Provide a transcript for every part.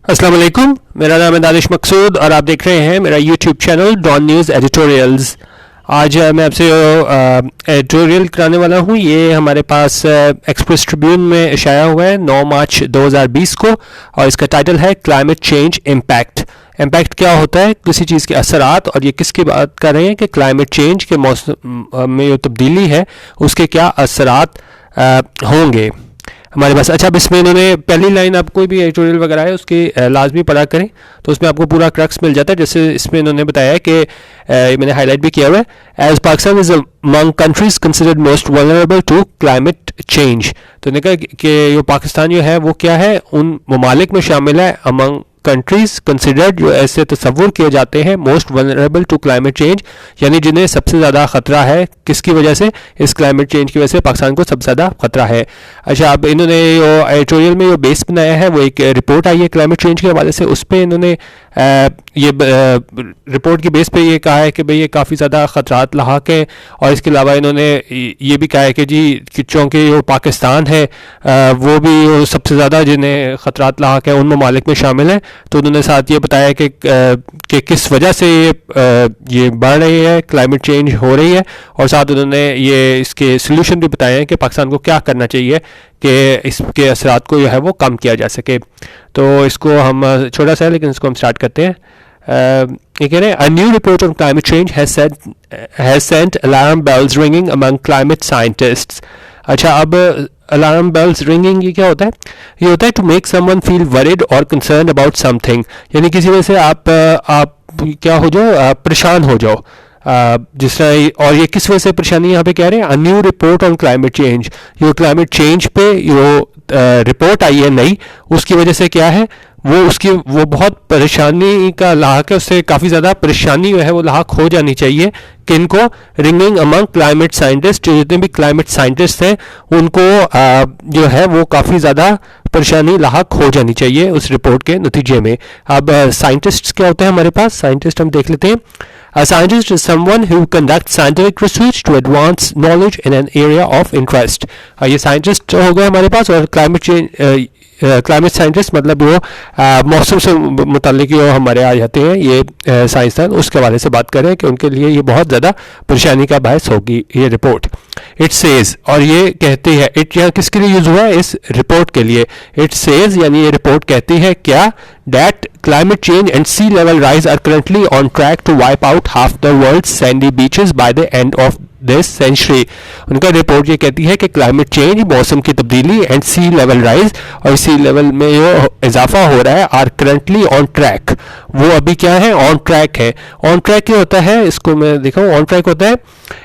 अस्सलाम वालेकुम, मेरा नाम है दानिश मकसूद और आप देख रहे हैं मेरा YouTube channel Dawn News editorials. आज मैं आपसे एडिटोरियल कराने वाला हूं। ये हमारे पास एक्सप्रेस ट्रिब्यून में शाया हुआ है 9 मार्च 2020 को और इसका टाइटल है क्लाइमेट चेंज इम्पैक्ट। इम्पैक्ट क्या होता है, किसी चीज़ के असरात, और ये किसकी बात कर रहे हैं कि क्लाइमेट चेंज के मौसम में जो तब्दीली है उसके क्या असरात होंगे हमारे पास। अच्छा, अब इसमें इन्होंने पहली लाइन, आप कोई भी एडिटोरियल वगैरह है उसकी लाजमी पढ़ा करें तो उसमें आपको पूरा क्रक्स मिल जाता है। जैसे इसमें इन्होंने बताया है कि मैंने हाईलाइट भी किया हुआ है, as Pakistan is among countries considered most vulnerable to climate change. तो इन्होंने कहा कि जो पाकिस्तान जो है वो क्या है, उन ममालिक में शामिल है अमंग कंट्रीज कंसिडर्ड, जो ऐसे तस्वुर किए जाते हैं most vulnerable to climate change, यानी जिन्हें सबसे ज़्यादा ख़तरा है। किसकी वजह से? इस क्लाइमेट चेंज की वजह से पाकिस्तान को सबसे ज़्यादा ख़तरा है। अच्छा, अब इन्होंने जो एडिटोरियल में जो बेस बनाया है वो एक रिपोर्ट आई है क्लाइमेट चेंज के हवाले से, उस पर इन्होंने ये रिपोर्ट की बेस पे ये कहा है कि भाई ये काफ़ी ज़्यादा ख़तरात लाहक है। और इसके अलावा इन्होंने ये भी कहा है कि जी चूँकि जो पाकिस्तान है वो भी सबसे ज़्यादा जिन्हें ख़तरात लाहक है उन ममालिक में शामिल है। तो उन्होंने साथ ये बताया कि किस वजह से ये बढ़ रही है, क्लाइमेट चेंज हो रही है, और साथ उन्होंने ये इसके सल्यूशन भी बताए हैं कि पाकिस्तान को क्या करना चाहिए कि इसके असरात को जो है वो कम किया जा सके। तो इसको हम छोटा सा है लेकिन इसको हम स्टार्ट करते हैं। ये कह रहे हैं, a new report on climate change has sent alarm bells ringing among climate scientists. अच्छा, अब अलार्म बेल्स रिंगिंग ये क्या होता है? ये होता है to make someone feel worried और कंसर्न अबाउट समथिंग, यानी किसी वजह से आप क्या हो जाओ, परेशान हो जाओ जिस तरह। और ये किस वजह से परेशानी यहाँ पे कह रहे हैं? A new report on climate change, जो क्लाइमेट चेंज पे जो रिपोर्ट आई है नई, उसकी वजह से क्या है वो बहुत परेशानी का लाहक है, उससे काफ़ी ज़्यादा परेशानी जो है वो लाहक हो जानी चाहिए। किनको? रिंगिंग अमंग क्लाइमेट साइंटिस्ट, जितने भी क्लाइमेट साइंटिस्ट हैं उनको जो है वो काफ़ी ज़्यादा परेशानी लाहक हो जानी चाहिए उस रिपोर्ट के नतीजे में। अब साइंटिस्ट क्या होते हैं हमारे पास? साइंटिस्ट हम देख लेते हैं। A scientist is someone who conducts scientific research to advance knowledge in an area of interest. ये साइंटिस्ट हो गए हमारे पास। और क्लाइमेट साइंटिस्ट मतलब वो मौसम से मुतालिक जो हमारे आ जाते हैं ये साइंसदान, उसके हवाले से बात करें कि उनके लिए ये बहुत ज़्यादा परेशानी का बायस होगी ये रिपोर्ट। इट सेज, और ये कहती है, इट यहाँ किसके लिए यूज़ हुआ है? इस रिपोर्ट के लिए। इट सेज यानी ये रिपोर्ट कहती है क्या? That climate change and sea level rise are currently on track to wipe out half the world's sandy beaches by the end of this century. उनका रिपोर्ट ये कहती है कि क्लाइमेट चेंज, मौसम की तब्दीली, एंड सी लेवल राइज, और सी level में जो इजाफा हो रहा है, आर करंटली ऑन ट्रैक, वो अभी क्या है? ऑन ट्रैक है। ऑन ट्रैक क्या होता है? इसको मैं दिखाऊं। ऑन ट्रैक होता है,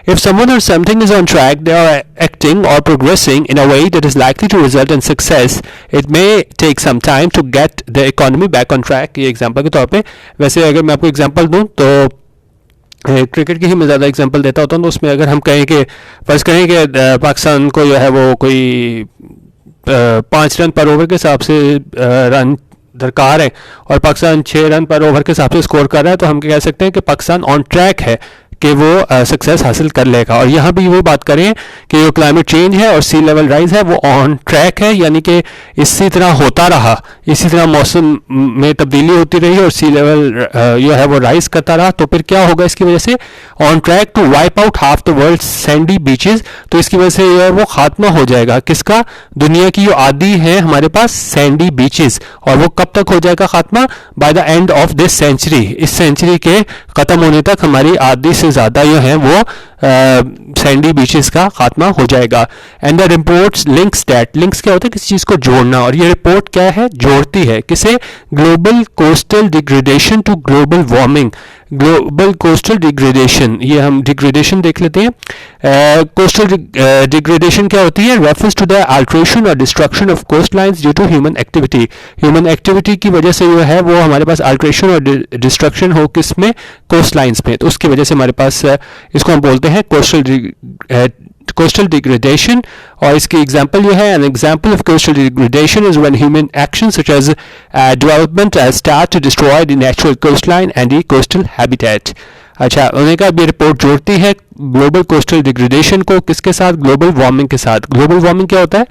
if someone or something is on track, they are acting or progressing in a way that is likely to result in success. It may take some time to get the economy back on track. ये example के तौर पे। वैसे अगर मैं आपको example दूं तो क्रिकेट की ही मैं ज़्यादा एग्जांपल देता होता हूँ। तो उसमें अगर हम कहें कि फर्ज करें कि पाकिस्तान को जो है वो कोई 5 रन पर ओवर के हिसाब से रन दरकार है और पाकिस्तान 6 रन पर ओवर के हिसाब से स्कोर कर रहा है, तो हम कह सकते हैं कि पाकिस्तान ऑन ट्रैक है कि वो सक्सेस हासिल कर लेगा। और यहाँ भी वो बात करें कि जो क्लाइमेट चेंज है और सी लेवल राइज है वो ऑन ट्रैक है, यानी कि इसी तरह होता रहा, इसी तरह मौसम में तब्दीली होती रही और सी लेवल जो है वो राइज करता रहा, तो फिर क्या होगा इसकी वजह से? On track to wipe out half the world sandy beaches. तो इसकी वजह से जो है वो खात्मा हो जाएगा किसका? दुनिया की जो आदि है हमारे पास सैंडी बीचेस। और वो कब तक हो जाएगा खात्मा? By the end of this century, इस सेंचुरी के ख़त्म होने तक हमारी आदि से ज़्यादा जो है वो सैंडी बीचेस का खात्मा हो जाएगा। And the reports links that, links क्या होता है? किसी चीज़ को जोड़ना, और ये रिपोर्ट क्या है? जोड़ती है किसे? Global coastal degradation to global warming. Global coastal degradation, ये हम डिग्रेडेशन देख लेते हैं। कोस्टल डिग्रेडेशन क्या होती है? रेफर्स टू द अल्ट्रेशन और destruction of coast lines due to human activity. Human activity की वजह से जो है वो हमारे पास अल्ट्रेशन और डिस्ट्रक्शन हो किस में? कोस्ट लाइन्स में। तो उसकी वजह से हमारे पास इसको हम बोलते हैं कोस्टल डिग्रेडेशन। और इसकी एग्जांपल ये है, an example of coastal degradation is when human action such as development start to destroy the natural coastline and the coastal habitat. अच्छा, उन्होंने कहा ये रिपोर्ट जोड़ती है ग्लोबल कोस्टल डिग्रेडेशन को किसके साथ? ग्लोबल वार्मिंग के साथ। ग्लोबल वार्मिंग क्या होता है?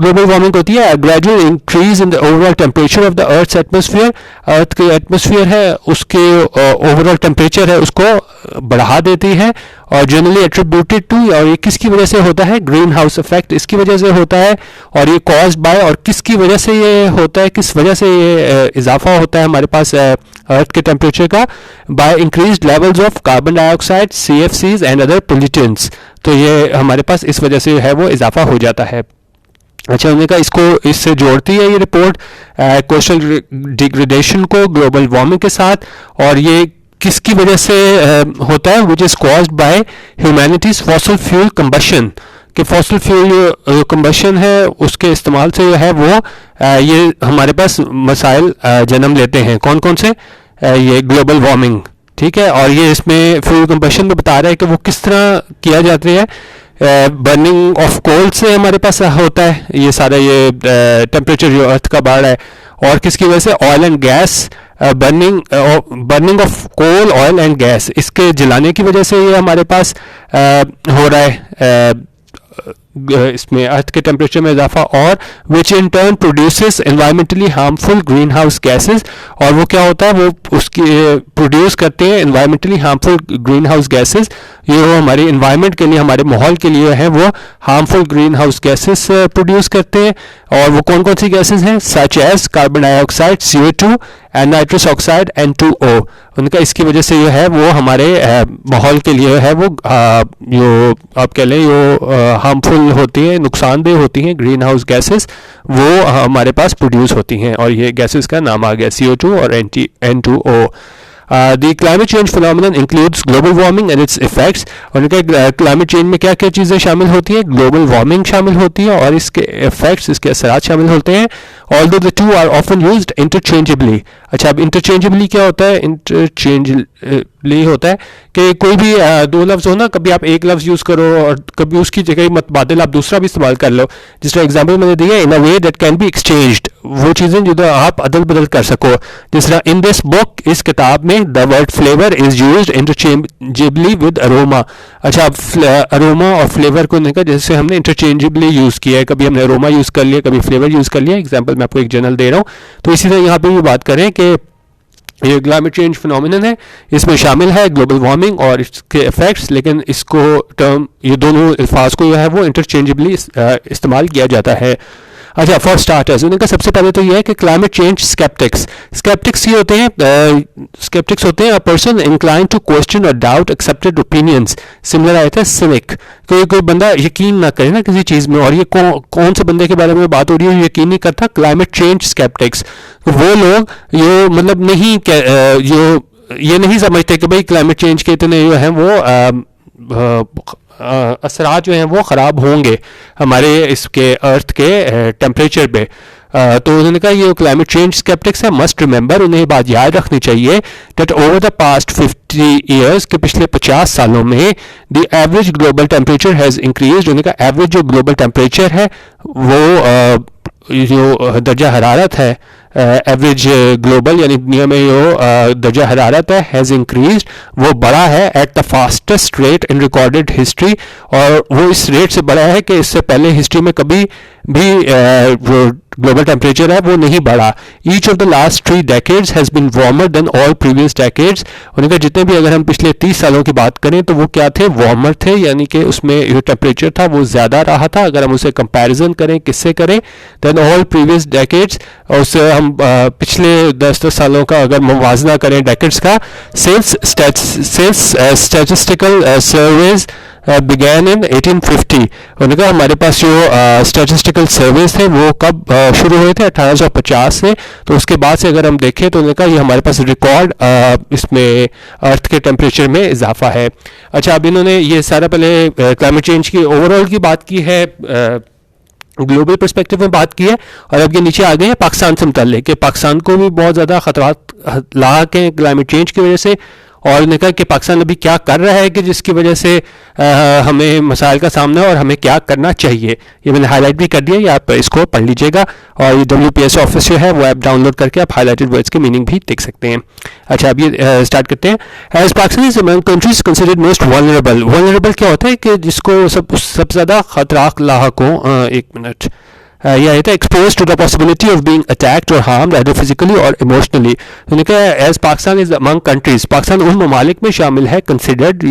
ग्लोबल वार्मिंग होती है gradual increase in the overall temperature of the earth atmosphere, earth के एटमोसफियर है उसके ओवरऑल टेम्परेचर है उसको बढ़ा देती है, और जनरली एट्रीब्यूटेड टू, और ये किसकी वजह से होता है, ग्रीन हाउस इफेक्ट इसकी वजह से होता है, और ये कॉज्ड बाय, और किसकी वजह से ये होता है, किस वजह से ये इजाफा होता है हमारे पास अर्थ के टेम्परेचर का, by increased levels of carbon dioxide, CFCs and other pollutants. तो ये हमारे पास इस वजह से है वो इजाफा हो जाता है। अच्छा, उन्होंने कहा इसको इससे जोड़ती है ये रिपोर्ट कोस्टल डिग्रेडेशन को ग्लोबल वार्मिंग के साथ, और ये किसकी वजह से होता है, which is caused by humanities fossil fuel combustion, कि फॉसिल फ्यूल कंबशन है उसके इस्तेमाल से जो है वो ये हमारे पास मसाइल जन्म लेते हैं। कौन कौन से, ये ग्लोबल वार्मिंग, ठीक है। और ये इसमें फ्यूल कंबशन में बता रहा है कि वो किस तरह किया जाती है, बर्निंग ऑफ कोल से हमारे पास होता है ये सारा, ये टेम्परेचर जो अर्थ का बढ़ रहा है, और किसकी वजह से, oil and gas, burning of coal, oil and gas, इसके जलाने की वजह से ये हमारे पास हो रहा है इसमें अर्थ के टेम्परेचर में इजाफा, और which in turn produces environmentally harmful green house gases, और वो क्या होता है, वो उसकी प्रोड्यूस करते हैं environmentally harmful green house gases, ये वो हमारे इन्वायरमेंट के लिए, हमारे माहौल के लिए है वो harmful green house gases produce करते हैं। और वो कौन कौन सी गैसेज हैं, such as carbon dioxide, CO2 and nitrous oxide, N2O। उनका इसकी वजह से जो है वो हमारे माहौल के लिए है वो जो आप कह लें जो हार्मफुल होती है, नुकसानदेह होती हैं ग्रीन हाउस गैसेस, वो हमारे पास प्रोड्यूस होती हैं, और ये गैसेस का नाम आ गया CO2 और N2O। The climate change phenomenon includes global warming and its effects। और उनका क्लाइमेट चेंज में क्या क्या चीज़ें शामिल होती हैं, ग्लोबल वार्मिंग शामिल होती है और इसके इफेक्ट्स, इसके असरात शामिल होते हैं। Although the two are often used interchangeably। अच्छा, अब इंटरचेंजेबली क्या होता है, इंटरचेंजली होता है कि कोई भी दो लफ्ज़ हो ना, कभी आप एक लफ्ज़ यूज़ करो और कभी उसकी जगह मुतबादिल आप दूसरा भी इस्तेमाल कर लो। जिस तरह एग्जाम्पल मैंने दिया, in a way that can be exchanged, वो चीज़ें जो आप अदल बदल कर सको। जिस तरह इन दिस बुक, इस किताब में, the word flavour is used interchangeably with aroma. अच्छा, अरोमा और फ्लेवर को देखा जैसे हमने इंटरचेंजेबली यूज़ किया है, कभी हमने अरोमा यूज़ कर लिया, कभी फ्लेवर यूज़ कर लिया। एग्जाम्पल मैं आपको एक जनरल दे रहा हूँ। तो इसी तरह यहाँ पे भी बात करें कि ये क्लाइमेट चेंज फिनोमिनन है, इसमें शामिल है ग्लोबल वार्मिंग और इसके इफेक्ट्स, लेकिन इसको टर्म, ये दोनों अल्फाज को जो है वो इंटरचेंजेबली इस्तेमाल किया जाता है। अच्छा, फॉर स्टार्टर्स उनका सबसे पहले तो ये है कि क्लाइमेट चेंज स्केप्टिक्स ये होते हैं, स्केप्टिक्स होते हैं a person incline to question और डाउट एक्सेप्टेड ओपिनियंस। सिमिलर आया था सिविक, कोई बंदा यकीन ना करे ना किसी चीज़ में, और ये कौन से बंदे के बारे में बात हो रही है, यकीन नहीं करता। क्लाइमेट चेंज स्केप्टिक्स वो लोग ये मतलब नहीं ये नहीं समझते कि भाई क्लाइमेट चेंज के इतने जो हैं वो असरात जो हैं वो ख़राब होंगे हमारे इसके अर्थ के टेम्परेचर पे। तो उन्होंने कहा ये क्लाइमेट चेंज स्केप्टिक्स है, मस्ट रिमेंबर, उन्हें बात याद रखनी चाहिए that over the past 50 years, के पिछले 50 सालों में the average global temperature has increase. उन्होंने कहा एवरेज जो ग्लोबल टेम्परेचर है वो जो दर्जा हरारत है, एवरेज ग्लोबल यानी दुनिया में जो दर्जा हरारत है, हैज़ इंक्रीज, वो बढ़ा है at the fastest rate in recorded history, और वो इस रेट से बढ़ा है कि इससे पहले हिस्ट्री में कभी भी जो ग्लोबल टेम्परेचर है वो नहीं बढ़ा। Each of the last 3 decades has been warmer than all previous decades. उन्होंने कहा जितने भी, अगर हम पिछले 30 सालों की बात करें तो वो क्या थे, वार्मर थे, यानी कि उसमें जो टेम्परेचर था वो ज़्यादा रहा था। अगर हम उसे कंपैरिजन करें, किससे करें, देन ऑल प्रीवियस डेकेड्स, और उससे हम पिछले 10-10 सालों का अगर मुवाजना करें डेकेड्स का। सिंस स्टैटिस्टिकल सर्वेज बिगैन इन 1850। उन्होंने कहा हमारे पास जो स्टैटिस्टिकल सर्वेज थे वो कब शुरू हुए थे, 1850 से। तो उसके बाद से अगर हम देखें तो उन्होंने कहा ये हमारे पास रिकॉर्ड इसमें अर्थ के टेम्परेचर में इजाफा है। अच्छा, अब इन्होंने ये सारा पहले क्लाइमेट चेंज की ओवरऑल की बात की है, ग्लोबल पर्सपेक्टिव में बात की है, और अब ये नीचे आ गए हैं पाकिस्तान से मुतल्लिक कि पाकिस्तान को भी बहुत ज़्यादा खतरात लाक हैं क्लाइमेट चेंज की वजह से। और उन्होंने कहा कि पाकिस्तान अभी क्या कर रहा है कि जिसकी वजह से हमें मसाइल का सामना है और हमें क्या करना चाहिए। ये मैंने हाईलाइट भी कर दिया, ये आप इसको पढ़ लीजिएगा, और ये WPS ऑफिस जो है वो ऐप डाउनलोड करके आप हाईलाइटेड वर्ड्स के मीनिंग भी देख सकते हैं। अच्छा, अब ये स्टार्ट करते हैं। As Pakistan is among countries considered most vulnerable क्या होता है कि जिसको सबसे ज़्यादा खतराक लाक हो। एक मिनट, या ये था expose to the possibility of being attacked और हार्म्ड either फिजिकली और इमोशनली। तो उन्होंने कहा as Pakistan is among countries, Pakistan उन ममालिक में शामिल है कंसिडर्ड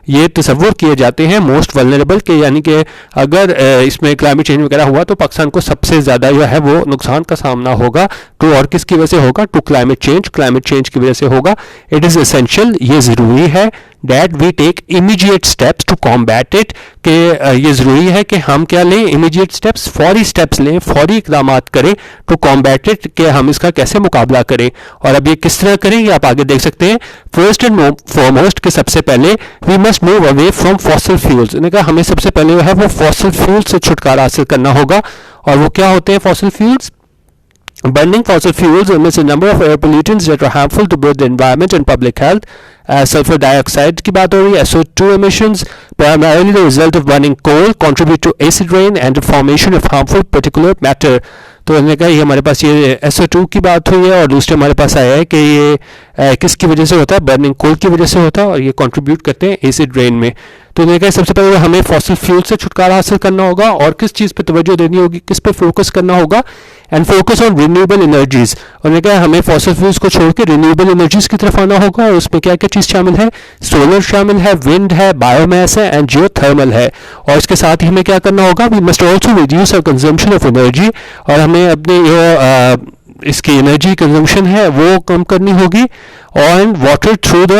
ये तस्वुर किए जाते हैं मोस्ट वल्नरेबल के, यानी कि अगर इसमें क्लाइमेट चेंज वगैरह हुआ तो पाकिस्तान को सबसे ज़्यादा जो है वो नुकसान का सामना होगा। तो और किसकी वजह से होगा? टू क्लाइमेट चेंज की वजह से होगा। इट इज़ एसेंशियल, ये ज़रूरी है that we take immediate steps to combat it, कि ये ज़रूरी है कि हम क्या लें? immediate steps, फौरी steps लें, फौरी इक़दामात करें to combat it, कि हम इसका कैसे मुकाबला करें। और अब ये किस तरह करें ये आप आगे देख सकते हैं। फर्स्ट एंड फॉरमोस्ट कि सबसे पहले we must move away from fossil fuels, इन्होंने कहा हमें सबसे पहले जो है वो fossil fuels से छुटकारा हासिल करना होगा। और वो क्या होते हैं fossil fuels? Burning fossil fuels emits a number of air pollutants that are harmful to both the environment and public health. Sulfur dioxide की बात हो रही है, SO2 emissions, primarily the result of burning coal, contribute to acid rain and the formation of harmful particulate matter. तो उन्होंने कहा ये हमारे पास ये SO2 की बात हुई है और दूसरे हमारे पास आया है कि ये किसकी वजह से होता है? बर्निंग कोल की वजह से होता है और ये कंट्रीब्यूट करते हैं एसिड रेन में। तो उन्होंने कहा सबसे पहले हमें फॉसिल फ्यूल से छुटकारा हासिल करना होगा और किस चीज़ पे तवज्जो देनी होगी, किस पे फोकस करना होगा? And focus on renewable energies. उन्होंने कहा हमें फॉसिल फ्यूल्स को छोड़ के रिन्यूएबल एनर्जीज की तरफ आना होगा और उसमें क्या क्या चीज़ शामिल है? सोलर शामिल है, विंड है, बायोमास है एंड जियोथर्मल है। और इसके साथ ही हमें क्या करना होगा? We must also reduce our consumption of energy, और हमें अपने इसकी एनर्जी कंजम्पशन है वो कम करनी होगी। और water through the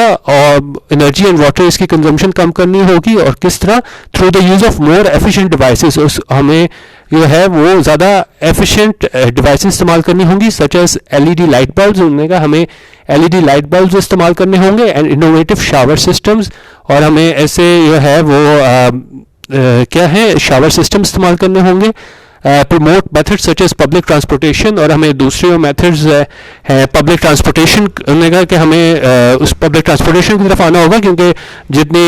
energy and water इसकी कंजम्पशन कम करनी होगी। और किस तरह? Through the use of more efficient devices, हमें जो है वो ज़्यादा एफिशिएंट डिवाइसेस इस्तेमाल करनी होंगी, such as LED light bulbs. उन्होंने कहा हमें LED लाइट बल्ब्स इस्तेमाल करने होंगे एंड इनोवेटिव शावर सिस्टम्स, और हमें ऐसे जो है वो क्या है शावर सिस्टम इस्तेमाल करने होंगे। Promote methods such as public transportation, और हमें दूसरे मेथड्स हैं पब्लिक ट्रांसपोर्टेशन। उन्होंने कहा कि हमें उस पब्लिक ट्रांसपोर्टेशन की तरफ आना होगा, क्योंकि जितनी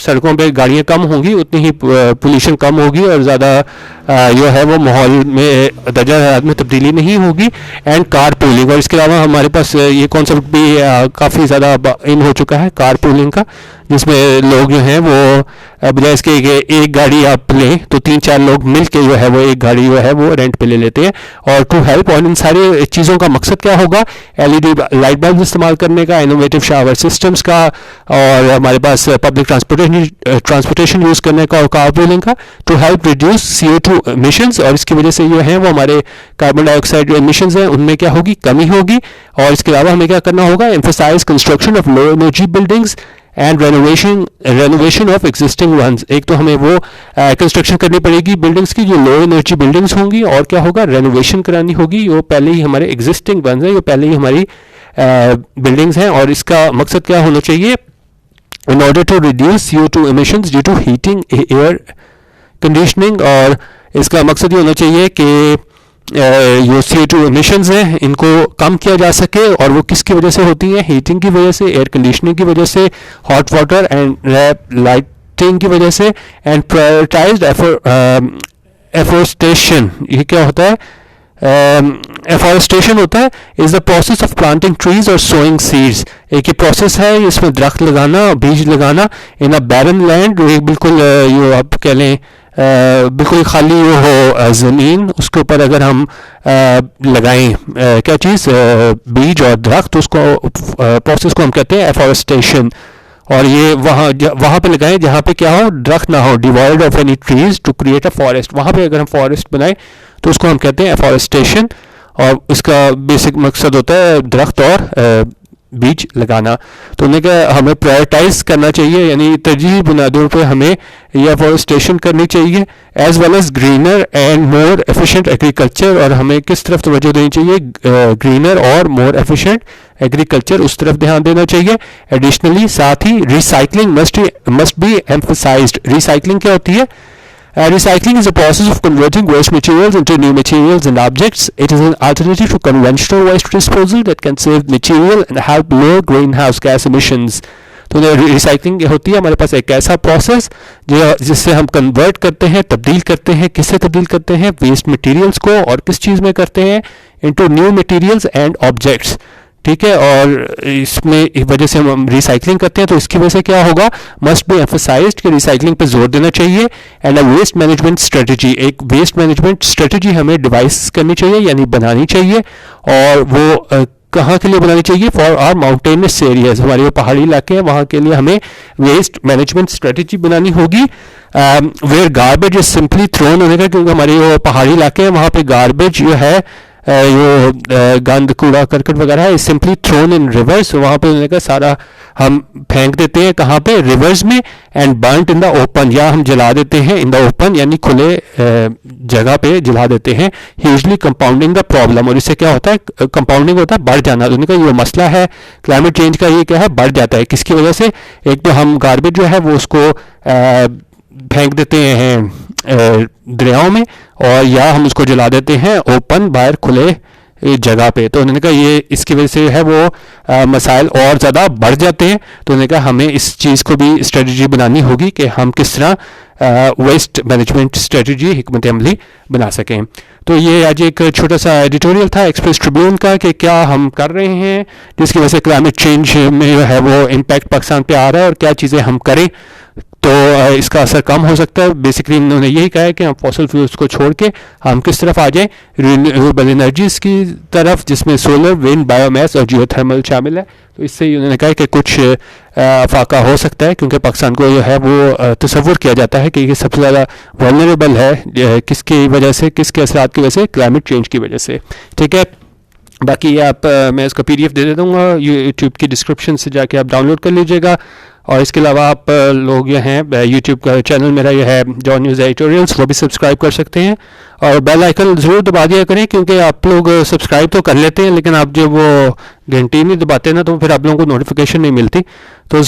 सड़कों पे गाड़ियाँ कम होंगी उतनी ही पोल्यूशन कम होगी और ज़्यादा जो है वो माहौल में दर्जा हरारत में तब्दीली नहीं होगी। एंड कार पूलिंग, और इसके अलावा हमारे पास ये कॉन्सेप्ट भी काफ़ी ज़्यादा इन हो चुका है कार पूलिंग का, जिसमें लोग जो हैं वो बजाय इसके एक गाड़ी आप लें तो 3-4 लोग मिल के जो है वो एक गाड़ी जो है वो रेंट पे ले लेते हैं। और टू हेल्प, और इन सारी चीज़ों का मकसद क्या होगा? LED लाइट बल्ब इस्तेमाल करने का, इनोवेटिव शावर सिस्टम्स का, और हमारे पास पब्लिक ट्रांसपोर्टेशन यूज़ करने का और कार पूलिंग का, to help reduce CO2 emissions. और इसकी वजह से जो है वो हमारे कार्बन डाइऑक्साइड एमिशंस हैं उनमें क्या होगी? कमी होगी। और इसके अलावा हमें क्या करना होगा? Emphasise construction of low energy buildings and renovation of existing ones. एक तो हमें वो कंस्ट्रक्शन करनी पड़ेगी बिल्डिंग्स की जो लो एनर्जी बिल्डिंग्स होंगी, और क्या होगा? रेनोवेशन करानी होगी। वो पहले ही हमारे एग्जिस्टिंग वंस हैं, ये पहले ही हमारी बिल्डिंग्स हैं। और इसका मकसद क्या होना चाहिए? In order to reduce CO2 emissions due to heating, air conditioning. और इसका मकसद ये होना चाहिए कि जो CO2 एमिशंस हैं इनको कम किया जा सके, और वो किसकी वजह से होती हैं? हीटिंग की वजह से, एयर कंडीशनिंग की वजह से, हॉट वाटर एंड लाइटिंग की वजह से। एंड प्रायोरिटाइज्ड एफोरेस्टेशन, ये क्या होता है? एफोरेस्टेशन होता है is the process of planting trees और सोइंग सीड्स। एक ये प्रोसेस है इसमें दरख्त लगाना, बीज लगाना इन अ बैरन लैंड, बिल्कुल ये आप कह लें बिल्कुल खाली वो हो ज़मीन, उसके ऊपर अगर हम लगाएं क्या चीज़? बीज और दरख्त, उसको प्रोसेस को हम कहते हैं एफोरेस्टेशन। और ये वहाँ पे लगाएं जहाँ पे क्या हो? दरख्त ना हो, devoid of any trees to create a forest. वहाँ पे अगर हम फॉरेस्ट बनाएं तो उसको हम कहते हैं एफोरेस्टेशन, और इसका बेसिक मकसद होता है दरख्त और बीज लगाना। तो उन्हें क्या हमें प्रायोरिटाइज करना चाहिए, यानी तरजीही बुनियादों पर हमें यह फॉरेस्टेशन करनी चाहिए, as well as greener and more efficient agriculture. और हमें किस तरफ तवज्जो देनी चाहिए? ग्रीनर और मोर एफिशिएंट एग्रीकल्चर, उस तरफ ध्यान देना चाहिए। एडिशनली साथ ही recycling must be emphasised. Recycling क्या होती है? Recycling is a process of converting waste materials into new materials and objects. It is an alternative to conventional waste disposal that can save material and help lower greenhouse gas emissions. तो recycling होती है हमारे पास एक ऐसा process जिससे हम convert करते हैं, तब्दील करते हैं। किससे तब्दील करते हैं? वेस्ट मटेरियल्स को, और किस चीज़ में करते हैं? Into new materials and objects. ठीक है, और इसमें वजह से हम रिसाइकलिंग करते हैं, तो इसकी वजह से क्या होगा, मस्ट बी एम्फसाइज्ड कि रिसाइकलिंग पे जोर देना चाहिए। And a waste management strategy, एक वेस्ट मैनेजमेंट स्ट्रेटजी हमें डिवाइस करनी चाहिए यानी बनानी चाहिए, और वो कहाँ के लिए बनानी चाहिए, फॉर आर माउंटेनस एरियाज, हमारे जो पहाड़ी इलाके हैं वहाँ के लिए हमें वेस्ट मैनेजमेंट स्ट्रेटजी बनानी होगी। Where garbage is simply thrown होने का, क्योंकि हमारे जो पहाड़ी इलाके हैं वहाँ पे गार्बेज जो है जो गंद कूड़ा करकट वगैरह है सिंपली थ्रोन इन रिवर्स, वहाँ पे उन्होंने कहा सारा हम फेंक देते हैं कहाँ पे, रिवर्स में, and burnt in the open, या हम जला देते हैं इन द ओपन यानी खुले जगह पे जला देते हैं, ह्यूजली कंपाउंडिंग द प्रॉब्लम। और इससे क्या होता है, कंपाउंडिंग होता है बढ़ जाना। उन्होंने कहा ये मसला है क्लाइमेट चेंज का, ये क्या है, बढ़ जाता है। किसकी वजह से, एक तो हम गार्बेज जो है वो उसको फेंक देते हैं दरियाओं में, और या हम उसको जला देते हैं ओपन बाहर खुले जगह पे। तो उन्होंने कहा ये इसकी वजह से है वो मसाइल और ज़्यादा बढ़ जाते हैं। तो उन्होंने कहा हमें इस चीज़ को भी स्ट्रेटजी बनानी होगी कि हम किस तरह वेस्ट मैनेजमेंट स्ट्रेटजी हिकमत अमली बना सकें। तो ये आज एक छोटा सा एडिटोरियल था एक्सप्रेस ट्रिब्यून का कि क्या हम कर रहे हैं जिसकी वजह से क्लाइमेट चेंज में जो है वो इम्पैक्ट पाकिस्तान पे आ रहा है, और क्या चीज़ें हम करें तो इसका असर कम हो सकता है। बेसिकली उन्होंने यही कहा है कि हम फॉसल फ्यूल्स को छोड़ के हम किस तरफ आ जाएं, रिन्यूएबल एनर्जीज की तरफ, जिसमें सोलर, विंड, बायोमास और जियोथर्मल शामिल है। तो इससे ही उन्होंने कहा कि कुछ फाका हो सकता है, क्योंकि पाकिस्तान को जो है वो तसव्वुर किया जाता है कि ये सबसे ज़्यादा वल्नरेबल है किसकी वजह से, किसके असरात की वजह से, क्लाइमेट चेंज की वजह से। ठीक है, बाकी आप मैं इसका PDF दे दूँगा यूट्यूब की डिस्क्रिप्शन से, जाके आप डाउनलोड कर लीजिएगा। और इसके अलावा आप लोग ये हैं यूट्यूब का चैनल मेरा ये है जॉन न्यूज़ एडिटोरियल्स, वो भी सब्सक्राइब कर सकते हैं, और बेल आइकन ज़रूर दबा दिया करें, क्योंकि आप लोग सब्सक्राइब तो कर लेते हैं लेकिन आप जब वो घंटी नहीं दबाते ना तो फिर आप लोगों को नोटिफिकेशन नहीं मिलती। तो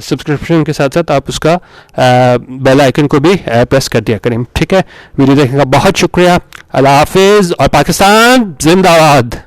सब्सक्रिप्शन के साथ साथ आप उसका बेल आइकन को भी प्रेस कर दिया करें। ठीक है, वीडियो देखने का बहुत शुक्रिया। अल्लाह हाफिज़ और पाकिस्तान जिंदाबाद।